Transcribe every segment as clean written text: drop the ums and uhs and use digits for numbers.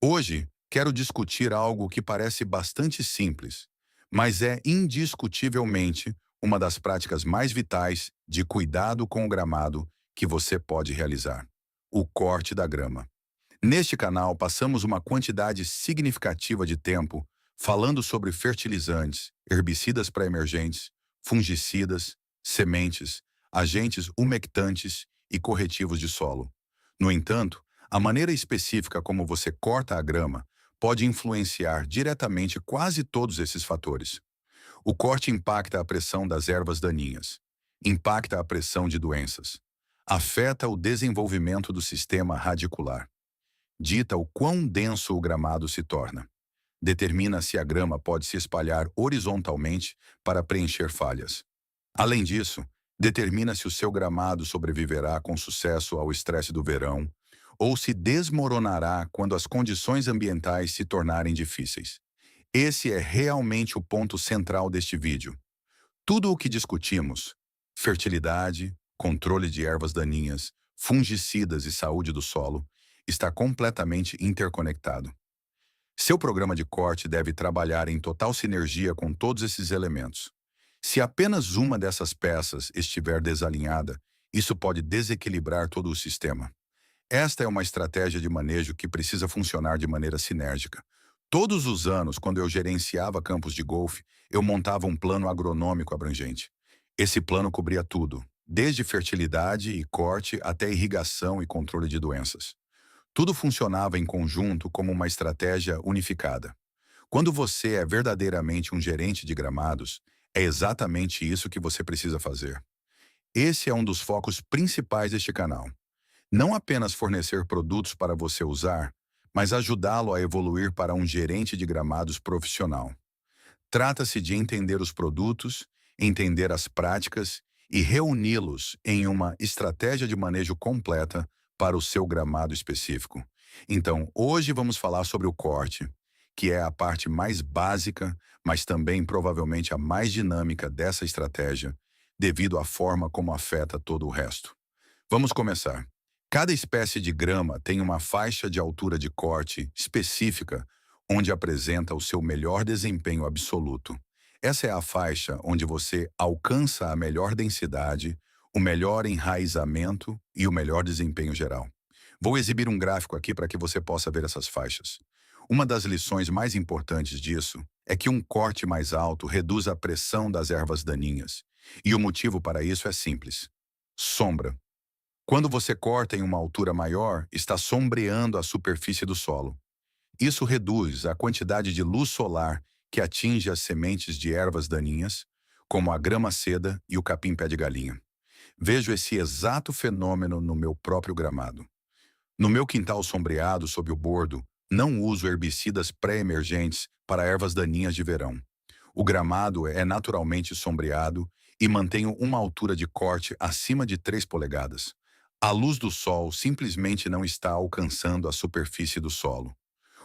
Hoje, quero discutir algo que parece bastante simples, mas é indiscutivelmente uma das práticas mais vitais de cuidado com o gramado que você pode realizar: o corte da grama. Neste canal, passamos uma quantidade significativa de tempo falando sobre fertilizantes, herbicidas pré-emergentes, fungicidas, sementes, agentes umectantes e corretivos de solo. No entanto, a maneira específica como você corta a grama pode influenciar diretamente quase todos esses fatores. O corte impacta a pressão das ervas daninhas, impacta a pressão de doenças, afeta o desenvolvimento do sistema radicular, dita o quão denso o gramado se torna, determina se a grama pode se espalhar horizontalmente para preencher falhas. Além disso, determina se o seu gramado sobreviverá com sucesso ao estresse do verão ou se desmoronará quando as condições ambientais se tornarem difíceis. Esse é realmente o ponto central deste vídeo. Tudo o que discutimos, fertilidade, controle de ervas daninhas, fungicidas e saúde do solo, está completamente interconectado. Seu programa de corte deve trabalhar em total sinergia com todos esses elementos. Se apenas uma dessas peças estiver desalinhada, isso pode desequilibrar todo o sistema. Esta é uma estratégia de manejo que precisa funcionar de maneira sinérgica. Todos os anos, quando eu gerenciava campos de golfe, eu montava um plano agronômico abrangente. Esse plano cobria tudo, desde fertilidade e corte até irrigação e controle de doenças. Tudo funcionava em conjunto como uma estratégia unificada. Quando você é verdadeiramente um gerente de gramados, é exatamente isso que você precisa fazer. Esse é um dos focos principais deste canal. Não apenas fornecer produtos para você usar, mas ajudá-lo a evoluir para um gerente de gramados profissional. Trata-se de entender os produtos, entender as práticas e reuni-los em uma estratégia de manejo completa para o seu gramado específico. Então, hoje vamos falar sobre o corte, que é a parte mais básica, mas também provavelmente a mais dinâmica dessa estratégia, devido à forma como afeta todo o resto. Vamos começar. Cada espécie de grama tem uma faixa de altura de corte específica, onde apresenta o seu melhor desempenho absoluto. Essa é a faixa onde você alcança a melhor densidade, o melhor enraizamento e o melhor desempenho geral. Vou exibir um gráfico aqui para que você possa ver essas faixas. Uma das lições mais importantes disso é que um corte mais alto reduz a pressão das ervas daninhas. E o motivo para isso é simples: sombra. Quando você corta em uma altura maior, está sombreando a superfície do solo. Isso reduz a quantidade de luz solar que atinge as sementes de ervas daninhas, como a grama-seda e o capim-pé de galinha. Vejo esse exato fenômeno no meu próprio gramado. No meu quintal sombreado sob o bordo, não uso herbicidas pré-emergentes para ervas daninhas de verão. O gramado é naturalmente sombreado e mantenho uma altura de corte acima de 3 polegadas. A luz do sol simplesmente não está alcançando a superfície do solo.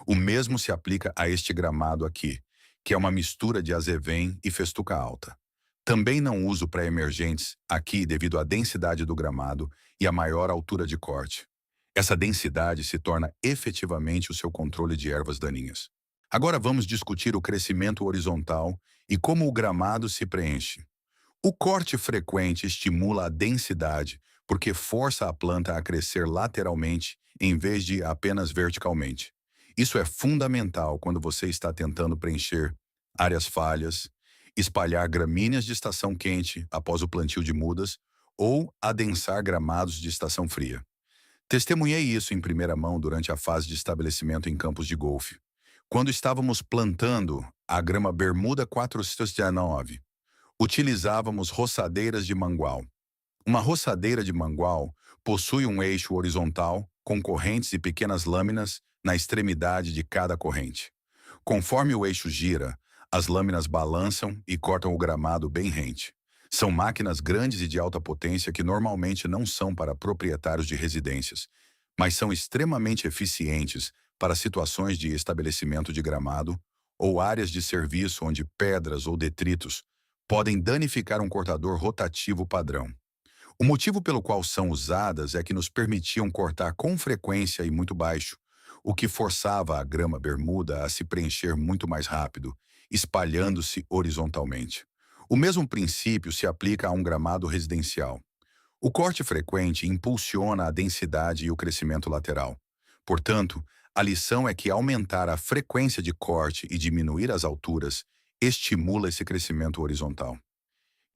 O mesmo se aplica a este gramado aqui, que é uma mistura de azevém e festuca alta. Também não uso pré-emergentes aqui devido à densidade do gramado e à maior altura de corte. Essa densidade se torna efetivamente o seu controle de ervas daninhas. Agora vamos discutir o crescimento horizontal e como o gramado se preenche. O corte frequente estimula a densidade porque força a planta a crescer lateralmente em vez de apenas verticalmente. Isso é fundamental quando você está tentando preencher áreas falhas, espalhar gramíneas de estação quente após o plantio de mudas ou adensar gramados de estação fria. Testemunhei isso em primeira mão durante a fase de estabelecimento em campos de golfe. Quando estávamos plantando a grama Bermuda 419, utilizávamos roçadeiras de mangual. Uma roçadeira de mangual possui um eixo horizontal com correntes e pequenas lâminas na extremidade de cada corrente. Conforme o eixo gira, as lâminas balançam e cortam o gramado bem rente. São máquinas grandes e de alta potência que normalmente não são para proprietários de residências, mas são extremamente eficientes para situações de estabelecimento de gramado ou áreas de serviço onde pedras ou detritos podem danificar um cortador rotativo padrão. O motivo pelo qual são usadas é que nos permitiam cortar com frequência e muito baixo, o que forçava a grama bermuda a se preencher muito mais rápido, espalhando-se horizontalmente. O mesmo princípio se aplica a um gramado residencial. O corte frequente impulsiona a densidade e o crescimento lateral. Portanto, a lição é que aumentar a frequência de corte e diminuir as alturas estimula esse crescimento horizontal.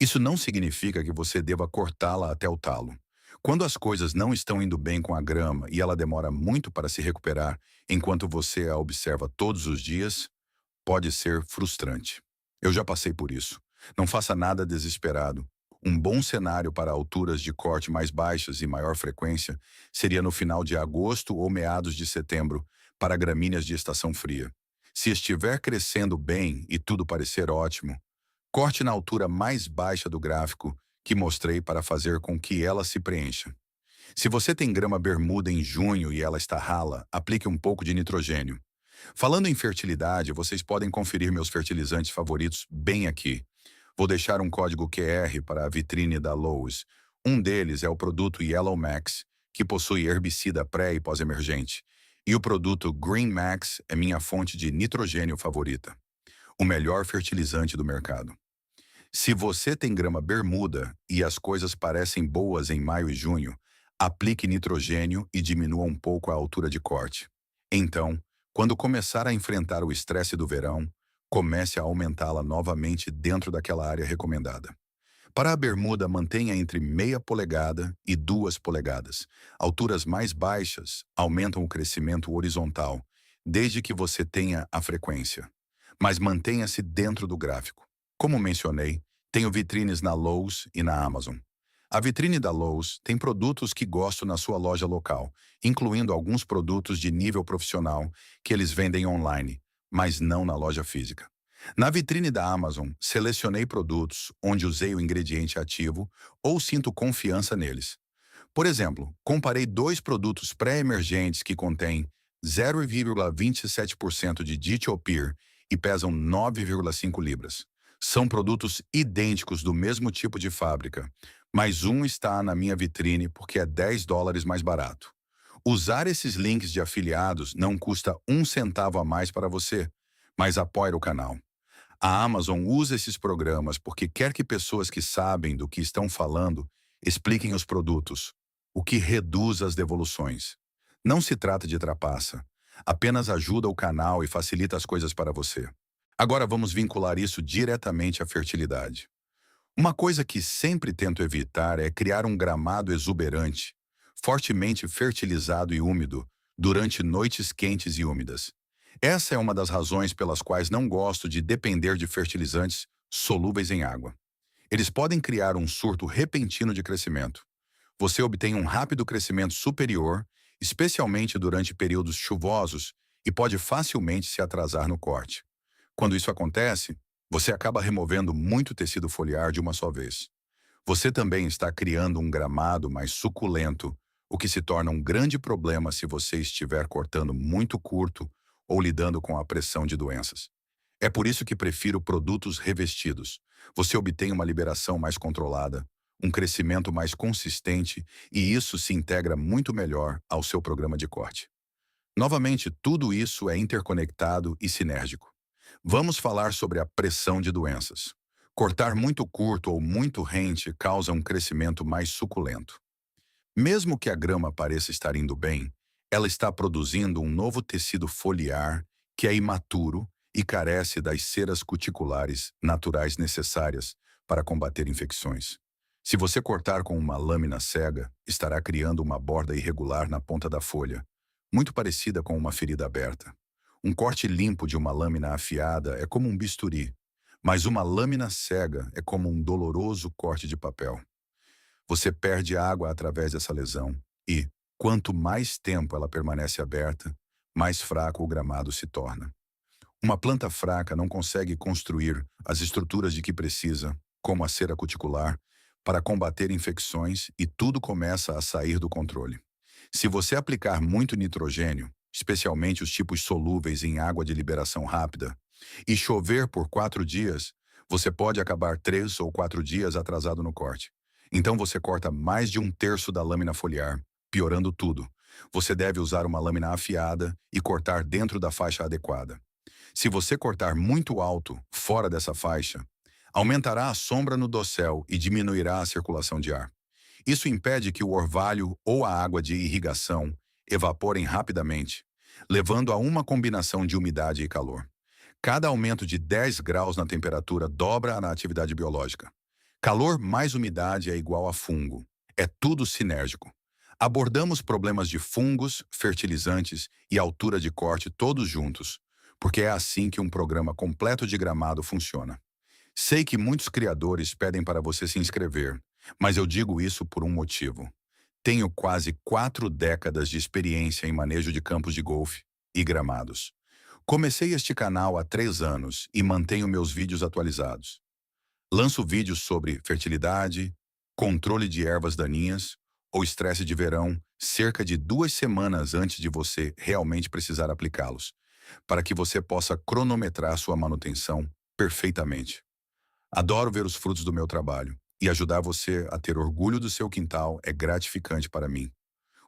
Isso não significa que você deva cortá-la até o talo. Quando as coisas não estão indo bem com a grama e ela demora muito para se recuperar enquanto você a observa todos os dias, pode ser frustrante. Eu já passei por isso. Não faça nada desesperado. Um bom cenário para alturas de corte mais baixas e maior frequência seria no final de agosto ou meados de setembro, para gramíneas de estação fria. Se estiver crescendo bem e tudo parecer ótimo, corte na altura mais baixa do gráfico que mostrei para fazer com que ela se preencha. Se você tem grama bermuda em junho e ela está rala, aplique um pouco de nitrogênio. Falando em fertilidade, vocês podem conferir meus fertilizantes favoritos bem aqui. Vou deixar um código QR para a vitrine da Lowe's. Um deles é o produto Yellow Max, que possui herbicida pré e pós-emergente. E o produto Green Max é minha fonte de nitrogênio favorita. O melhor fertilizante do mercado. Se você tem grama bermuda e as coisas parecem boas em maio e junho, aplique nitrogênio e diminua um pouco a altura de corte. Então, quando começar a enfrentar o estresse do verão, comece a aumentá-la novamente dentro daquela área recomendada. Para a bermuda, mantenha entre meia polegada e 2 polegadas. Alturas mais baixas aumentam o crescimento horizontal, desde que você tenha a frequência. Mas mantenha-se dentro do gráfico. Como mencionei, tenho vitrines na Lowe's e na Amazon. A vitrine da Lowe's tem produtos que gosto na sua loja local, incluindo alguns produtos de nível profissional que eles vendem online, mas não na loja física. Na vitrine da Amazon, selecionei produtos onde usei o ingrediente ativo ou sinto confiança neles. Por exemplo, comparei 2 produtos pré-emergentes que contêm 0,27% de dietiopir e pesam 9,5 libras. São produtos idênticos do mesmo tipo de fábrica, mas um está na minha vitrine porque é $10 mais barato. Usar esses links de afiliados não custa um centavo a mais para você, mas apoia o canal. A Amazon usa esses programas porque quer que pessoas que sabem do que estão falando expliquem os produtos, o que reduz as devoluções. Não se trata de trapaça, apenas ajuda o canal e facilita as coisas para você. Agora vamos vincular isso diretamente à fertilidade. Uma coisa que sempre tento evitar é criar um gramado exuberante, fortemente fertilizado e úmido, durante noites quentes e úmidas. Essa é uma das razões pelas quais não gosto de depender de fertilizantes solúveis em água. Eles podem criar um surto repentino de crescimento. Você obtém um rápido crescimento superior, especialmente durante períodos chuvosos, e pode facilmente se atrasar no corte. Quando isso acontece, você acaba removendo muito tecido foliar de uma só vez. Você também está criando um gramado mais suculento, o que se torna um grande problema se você estiver cortando muito curto ou lidando com a pressão de doenças. É por isso que prefiro produtos revestidos. Você obtém uma liberação mais controlada, um crescimento mais consistente e isso se integra muito melhor ao seu programa de corte. Novamente, tudo isso é interconectado e sinérgico. Vamos falar sobre a pressão de doenças. Cortar muito curto ou muito rente causa um crescimento mais suculento. Mesmo que a grama pareça estar indo bem, ela está produzindo um novo tecido foliar que é imaturo e carece das ceras cuticulares naturais necessárias para combater infecções. Se você cortar com uma lâmina cega, estará criando uma borda irregular na ponta da folha, muito parecida com uma ferida aberta. Um corte limpo de uma lâmina afiada é como um bisturi, mas uma lâmina cega é como um doloroso corte de papel. Você perde água através dessa lesão e, quanto mais tempo ela permanece aberta, mais fraco o gramado se torna. Uma planta fraca não consegue construir as estruturas de que precisa, como a cera cuticular, para combater infecções e tudo começa a sair do controle. Se você aplicar muito nitrogênio, especialmente os tipos solúveis em água de liberação rápida, e chover por 4 dias, você pode acabar 3 ou 4 dias atrasado no corte. Então você corta mais de 1/3 da lâmina foliar, piorando tudo, Você deve usar uma lâmina afiada e cortar dentro da faixa adequada. Se você cortar muito alto, fora dessa faixa, aumentará a sombra no dossel e diminuirá a circulação de ar. Isso impede que o orvalho ou a água de irrigação evaporem rapidamente, levando a uma combinação de umidade e calor. Cada aumento de 10 graus na temperatura dobra a atividade biológica. Calor mais umidade é igual a fungo. É tudo sinérgico. Abordamos problemas de fungos, fertilizantes e altura de corte todos juntos, porque é assim que um programa completo de gramado funciona. Sei que muitos criadores pedem para você se inscrever, mas eu digo isso por um motivo. Tenho quase 4 décadas de experiência em manejo de campos de golfe e gramados. Comecei este canal há 3 anos e mantenho meus vídeos atualizados. Lanço vídeos sobre fertilidade, controle de ervas daninhas ou estresse de verão cerca de 2 semanas antes de você realmente precisar aplicá-los, para que você possa cronometrar sua manutenção perfeitamente. Adoro ver os frutos do meu trabalho e ajudar você a ter orgulho do seu quintal é gratificante para mim.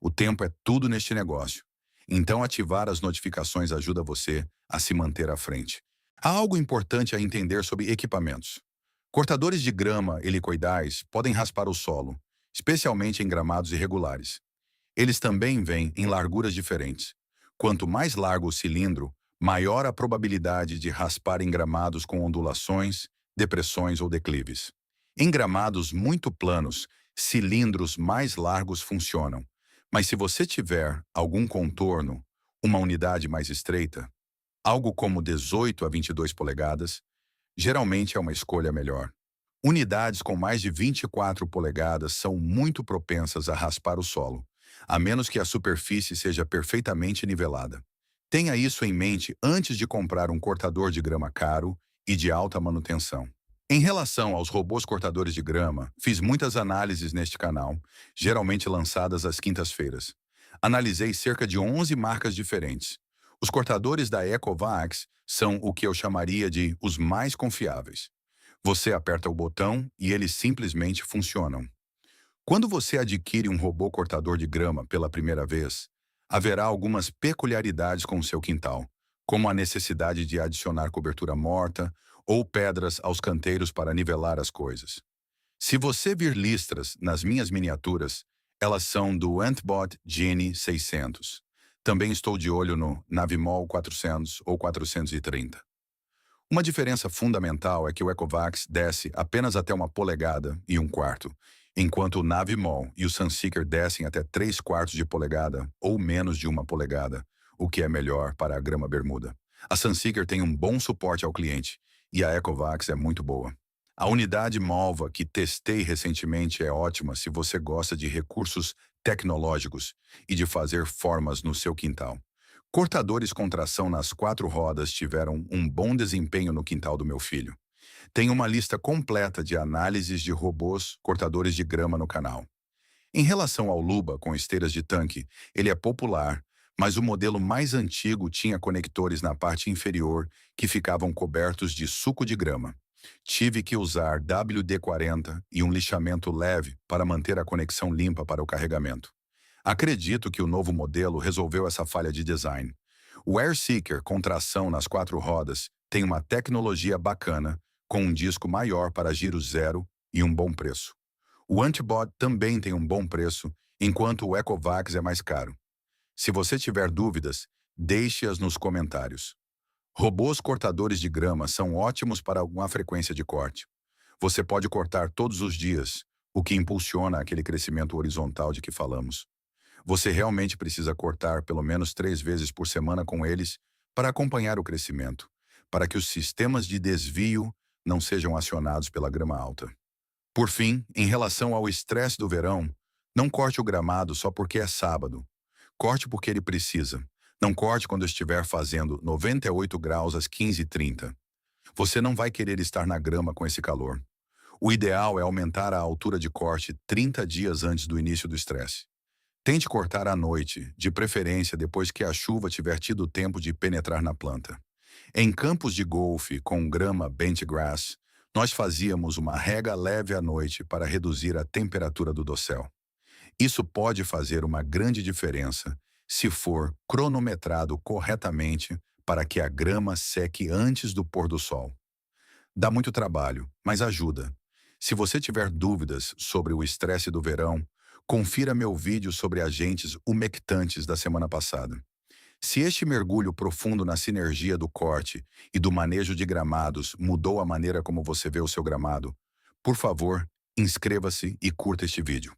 O tempo é tudo neste negócio. Então, ativar as notificações ajuda você a se manter à frente. Há algo importante a entender sobre equipamentos. Cortadores de grama helicoidais podem raspar o solo, especialmente em gramados irregulares. Eles também vêm em larguras diferentes. Quanto mais largo o cilindro, maior a probabilidade de raspar em gramados com ondulações, depressões ou declives. Em gramados muito planos, cilindros mais largos funcionam. Mas se você tiver algum contorno, uma unidade mais estreita, algo como 18 a 22 polegadas, geralmente é uma escolha melhor. Unidades com mais de 24 polegadas são muito propensas a raspar o solo, a menos que a superfície seja perfeitamente nivelada. Tenha isso em mente antes de comprar um cortador de grama caro e de alta manutenção. Em relação aos robôs cortadores de grama, fiz muitas análises neste canal, geralmente lançadas às quintas-feiras. Analisei cerca de 11 marcas diferentes. Os cortadores da Ecovacs são o que eu chamaria de os mais confiáveis. Você aperta o botão e eles simplesmente funcionam. Quando você adquire um robô cortador de grama pela primeira vez, haverá algumas peculiaridades com o seu quintal, como a necessidade de adicionar cobertura morta ou pedras aos canteiros para nivelar as coisas. Se você vir listras nas minhas miniaturas, elas são do Antbot Genie 600. Também estou de olho no Navimol 400 ou 430. Uma diferença fundamental é que o Ecovacs desce apenas até 1,25 polegadas, enquanto o Navimol e o Sunseeker descem até 3/4 de polegada ou menos de 1 polegada, o que é melhor para a grama bermuda. A Sunseeker tem um bom suporte ao cliente e a Ecovacs é muito boa. A unidade Malva que testei recentemente é ótima se você gosta de recursos tecnológicos e de fazer formas no seu quintal. Cortadores com tração nas 4 rodas tiveram um bom desempenho no quintal do meu filho. Tem uma lista completa de análises de robôs cortadores de grama no canal. Em relação ao Luba com esteiras de tanque, ele é popular, mas o modelo mais antigo tinha conectores na parte inferior que ficavam cobertos de suco de grama. Tive que usar WD-40 e um lixamento leve para manter a conexão limpa para o carregamento. Acredito que o novo modelo resolveu essa falha de design. O AirSeeker com tração nas 4 rodas tem uma tecnologia bacana, com um disco maior para giro zero e um bom preço. O Antibot também tem um bom preço, enquanto o Ecovacs é mais caro. Se você tiver dúvidas, deixe-as nos comentários. Robôs cortadores de grama são ótimos para uma frequência de corte. Você pode cortar todos os dias, o que impulsiona aquele crescimento horizontal de que falamos. Você realmente precisa cortar pelo menos 3 vezes por semana com eles para acompanhar o crescimento, para que os sistemas de desvio não sejam acionados pela grama alta. Por fim, em relação ao estresse do verão, não corte o gramado só porque é sábado. Corte porque ele precisa. Não corte quando estiver fazendo 98 graus às 15h30. Você não vai querer estar na grama com esse calor. O ideal é aumentar a altura de corte 30 dias antes do início do estresse. Tente cortar à noite, de preferência depois que a chuva tiver tido tempo de penetrar na planta. Em campos de golfe com grama bentgrass, nós fazíamos uma rega leve à noite para reduzir a temperatura do dossel. Isso pode fazer uma grande diferença se for cronometrado corretamente para que a grama seque antes do pôr do sol. Dá muito trabalho, mas ajuda. Se você tiver dúvidas sobre o estresse do verão, confira meu vídeo sobre agentes umectantes da semana passada. Se este mergulho profundo na sinergia do corte e do manejo de gramados mudou a maneira como você vê o seu gramado, por favor, inscreva-se e curta este vídeo.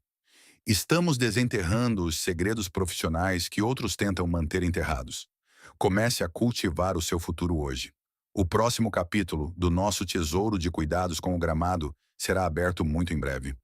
Estamos desenterrando os segredos profissionais que outros tentam manter enterrados. Comece a cultivar o seu futuro hoje. O próximo capítulo do nosso tesouro de cuidados com o gramado será aberto muito em breve.